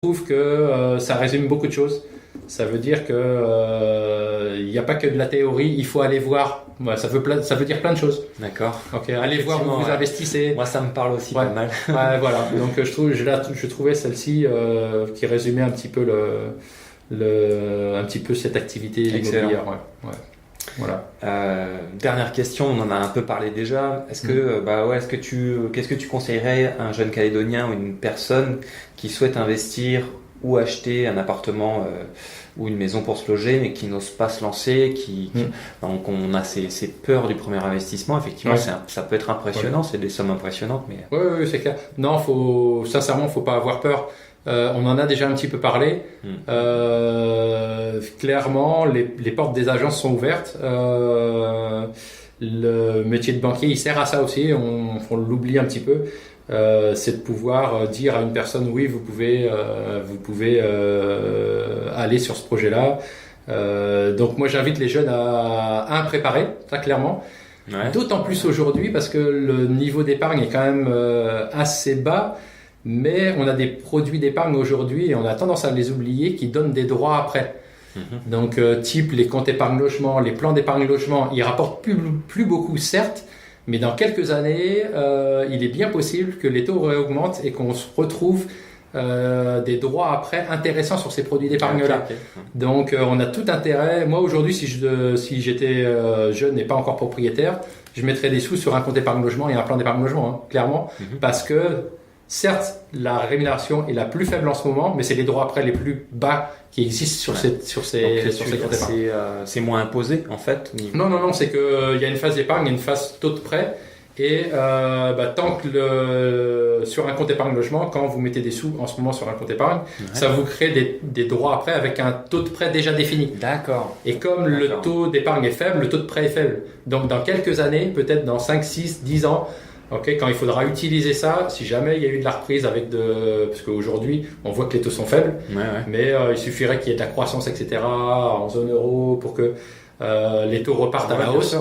trouve que ça résume beaucoup de choses. Ça veut dire que il n'y a pas que de la théorie, il faut aller voir. Voilà, ça veut dire plein de choses. D'accord. Ok, allez voir où vous investissez. Moi, ça me parle aussi pas mal. Ouais, voilà. Donc je trouvais celle-ci qui résumait un petit peu un petit peu cette activité immobilière. Ouais. Voilà. Dernière question, on en a un peu parlé déjà. Est-ce que qu'est-ce que tu conseillerais à un jeune Calédonien ou une personne qui souhaite investir ou acheter un appartement ou une maison pour se loger, mais qui n'ose pas se lancer, donc on a ces peurs du premier investissement. Effectivement, ça peut être impressionnant, c'est des sommes impressionnantes, mais oui, c'est clair. Non, sincèrement, faut pas avoir peur. On en a déjà un petit peu parlé. Clairement, les portes des agences sont ouvertes. Le métier de banquier, il sert à ça aussi. On l'oublie un petit peu. C'est de pouvoir dire à une personne, oui, vous pouvez aller sur ce projet-là. Donc moi, j'invite les jeunes à préparer, ça clairement. Ouais. D'autant plus aujourd'hui parce que le niveau d'épargne est quand même assez bas. Mais on a des produits d'épargne aujourd'hui et on a tendance à les oublier qui donnent des droits après. Donc, type les comptes épargne logement, les plans d'épargne logement, ils rapportent plus beaucoup, certes, mais dans quelques années, il est bien possible que les taux réaugmentent et qu'on se retrouve des droits après intéressants sur ces produits d'épargne-là. Okay. Donc, on a tout intérêt. Moi, aujourd'hui, si j'étais jeune et pas encore propriétaire, je mettrais des sous sur un compte épargne logement et un plan d'épargne logement, clairement, parce que certes, la rémunération est la plus faible en ce moment, mais c'est les droits après les plus bas qui existent sur ces comptes d'épargne. C'est moins imposé en fait. Non, c'est que il y a une phase d'épargne, il y a une phase taux de prêt, et tant que sur un compte épargne logement, quand vous mettez des sous en ce moment sur un compte épargne, ça vous crée des droits après avec un taux de prêt déjà défini. D'accord. Et comme le taux d'épargne est faible, le taux de prêt est faible. Donc dans quelques années, peut-être dans 5, 6, 10 ans. Quand il faudra utiliser ça, si jamais il y a eu de la reprise parce qu'aujourd'hui, on voit que les taux sont faibles, mais il suffirait qu'il y ait de la croissance, etc., en zone euro pour que les taux repartent à la hausse.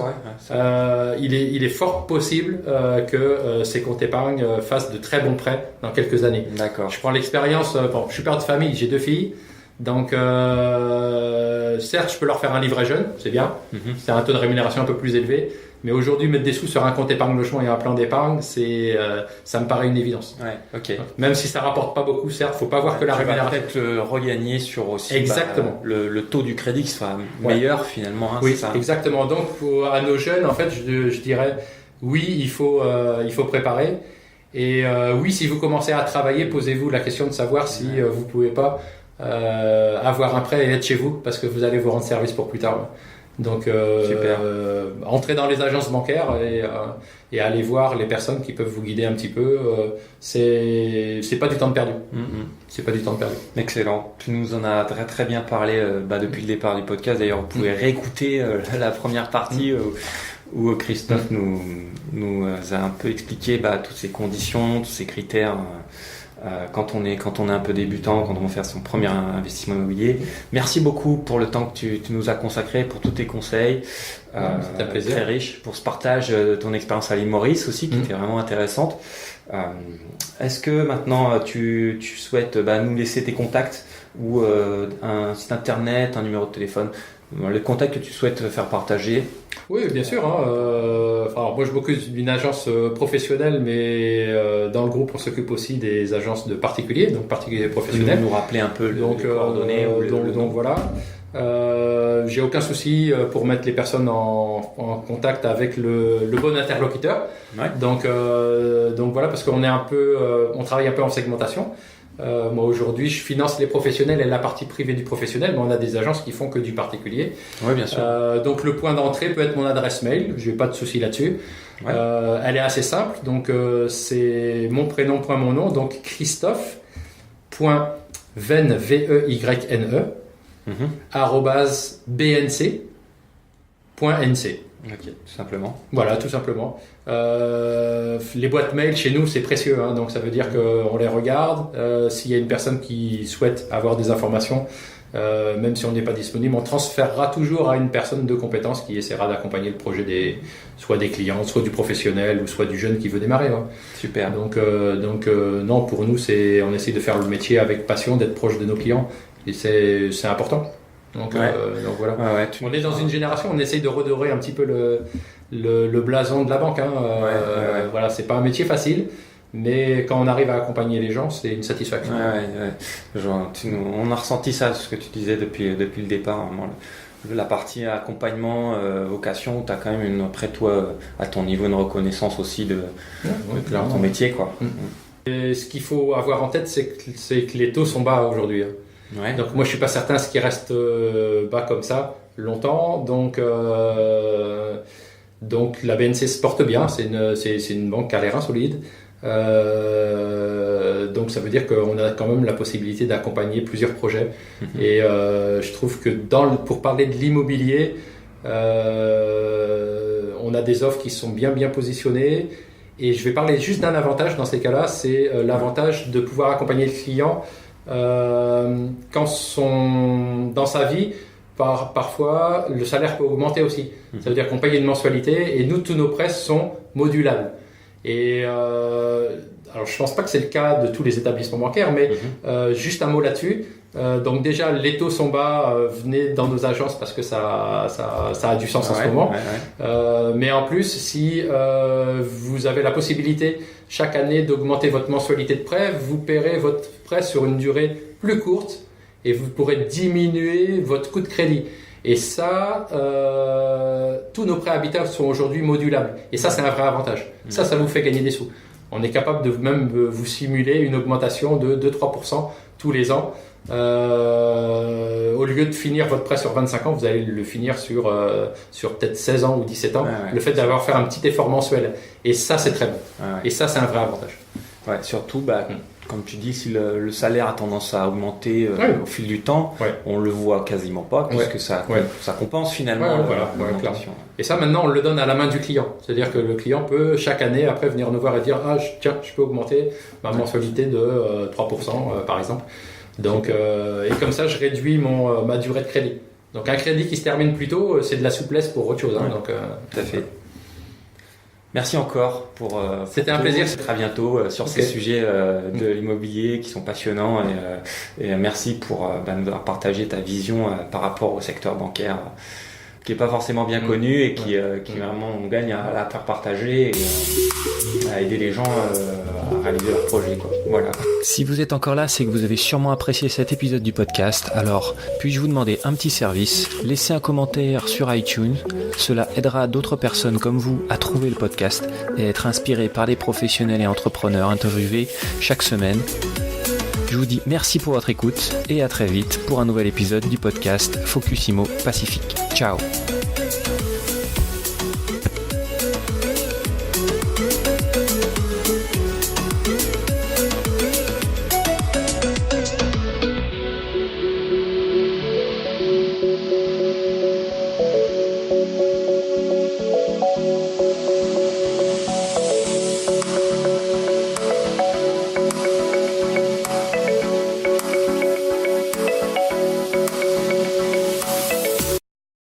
Il est fort possible que ces comptes épargne fassent de très bons prêts dans quelques années. D'accord. Je prends l'expérience, je suis père de famille, j'ai 2 filles, donc certes, je peux leur faire un livret jeune, c'est bien, c'est un taux de rémunération un peu plus élevé. Mais aujourd'hui, mettre des sous sur un compte épargne logement et un plan d'épargne, ça me paraît une évidence. Ouais, ok. Même si ça rapporte pas beaucoup, certes, faut pas voir que la rémunération. Peut-être regagner sur aussi exactement. Le taux du crédit qui sera meilleur finalement. Oui, c'est ça. Exactement. Donc à nos jeunes, en fait, je dirais oui, il faut préparer. Et oui, si vous commencez à travailler, posez-vous la question de savoir si vous pouvez pas avoir un prêt et être chez vous parce que vous allez vous rendre service pour plus tard. Donc, entrez dans les agences bancaires et allez voir les personnes qui peuvent vous guider un petit peu. C'est pas du temps de perdu. C'est pas du temps de perdu. Excellent. Tu nous en as très très bien parlé depuis le départ du podcast. D'ailleurs, vous pouvez réécouter la première partie où Christophe nous a un peu expliqué toutes ces conditions, tous ces critères. Quand on est un peu débutant, quand on va faire son premier investissement immobilier. Merci beaucoup pour le temps que tu nous as consacré, pour tous tes conseils. C'était un plaisir. Très riche pour ce partage de ton expérience à l'île Maurice aussi, qui était vraiment intéressante. Est-ce que maintenant tu souhaites nous laisser tes contacts ou un site internet, un numéro de téléphone, le contact que tu souhaites faire partager? Oui, bien sûr. Alors moi, je m'occupe d'une agence professionnelle, mais dans le groupe, on s'occupe aussi des agences de particuliers, donc particuliers professionnels. Nous rappeler un peu les coordonnées donc voilà. J'ai aucun souci pour mettre les personnes en contact avec le bon interlocuteur. Ouais. Donc voilà, parce qu'on est on travaille un peu en segmentation. Moi aujourd'hui, je finance les professionnels et la partie privée du professionnel, mais on a des agences qui font que du particulier. Oui, bien sûr. Donc le point d'entrée peut être mon adresse mail. Je n'ai pas de souci là-dessus. Ouais. Elle est assez simple. Donc c'est mon prénom point mon nom. Donc Christophe.veyne @bnc.nc. Ok, tout simplement. Voilà, tout simplement. Les boîtes mail chez nous, c'est précieux, donc ça veut dire qu'on les regarde. S'il y a une personne qui souhaite avoir des informations, même si on n'est pas disponible, on transférera toujours à une personne de compétence qui essaiera d'accompagner le projet soit des clients, soit du professionnel ou soit du jeune qui veut démarrer. Ouais. Super. Donc non, pour nous, on essaie de faire le métier avec passion, d'être proche de nos clients et c'est important. Donc voilà. Ouais, on est dans une génération, on essaye de redorer un petit peu le blason de la banque. Voilà, c'est pas un métier facile. Mais quand on arrive à accompagner les gens, c'est une satisfaction. Genre, on a ressenti ça, ce que tu disais depuis le départ. La partie accompagnement, vocation, tu as quand même après toi, à ton niveau, une reconnaissance aussi de ton métier, quoi. Et ce qu'il faut avoir en tête, c'est que les taux sont bas aujourd'hui. Ouais. Donc moi, je suis pas certain ce qui reste bas comme ça longtemps. Donc la BNC se porte bien. C'est une banque qui a les reins solides. Donc ça veut dire qu'on a quand même la possibilité d'accompagner plusieurs projets. Et je trouve que pour parler de l'immobilier, on a des offres qui sont bien positionnées. Et je vais parler juste d'un avantage dans ces cas-là, c'est l'avantage de pouvoir accompagner le client quand dans sa vie. Parfois, le salaire peut augmenter aussi. Ça veut dire qu'on paye une mensualité et nous, tous nos prêts sont modulables. Et alors je pense pas que c'est le cas de tous les établissements bancaires, mais juste un mot là-dessus. Donc déjà les taux sont bas, venez dans nos agences parce que ça a du sens en ce moment. Mais en plus, si vous avez la possibilité chaque année d'augmenter votre mensualité de prêt, vous paierez votre prêt sur une durée plus courte et vous pourrez diminuer votre coût de crédit. Et ça, tous nos prêts habitables sont aujourd'hui modulables. Et ça, c'est un vrai avantage. Ça vous fait gagner des sous. On est capable de même vous simuler une augmentation de 2-3% tous les ans. Au lieu de finir votre prêt sur 25 ans, vous allez le finir sur peut-être 16 ans ou 17 ans. Le fait d'avoir fait un petit effort mensuel. Et ça, c'est très bon. Et ça, c'est un vrai avantage. Ouais, surtout, comme tu dis, si le salaire a tendance à augmenter au fil du temps, on le voit quasiment pas puisque ça compense finalement l'augmentation. Et ça, maintenant, on le donne à la main du client. C'est-à-dire que le client peut chaque année après venir nous voir et dire je peux augmenter ma mensualité de 3% par exemple. Donc, et comme ça, je réduis ma durée de crédit. Donc un crédit qui se termine plus tôt, c'est de la souplesse pour autre chose. Donc, tout à fait. Merci encore pour c'était un plaisir. À bientôt sur ces sujets de l'immobilier qui sont passionnants et merci pour nous avoir partagé ta vision par rapport au secteur bancaire qui n'est pas forcément bien connu et qui vraiment on gagne à la faire partager et à aider les gens à réaliser leurs projets, quoi. Voilà. Si vous êtes encore là, c'est que vous avez sûrement apprécié cet épisode du podcast. Alors, puis-je vous demander un petit service? Laissez un commentaire sur iTunes. Cela aidera d'autres personnes comme vous à trouver le podcast et à être inspirés par des professionnels et entrepreneurs interviewés chaque semaine. Je vous dis merci pour votre écoute et à très vite pour un nouvel épisode du podcast Focus Immo Pacifique. Ciao.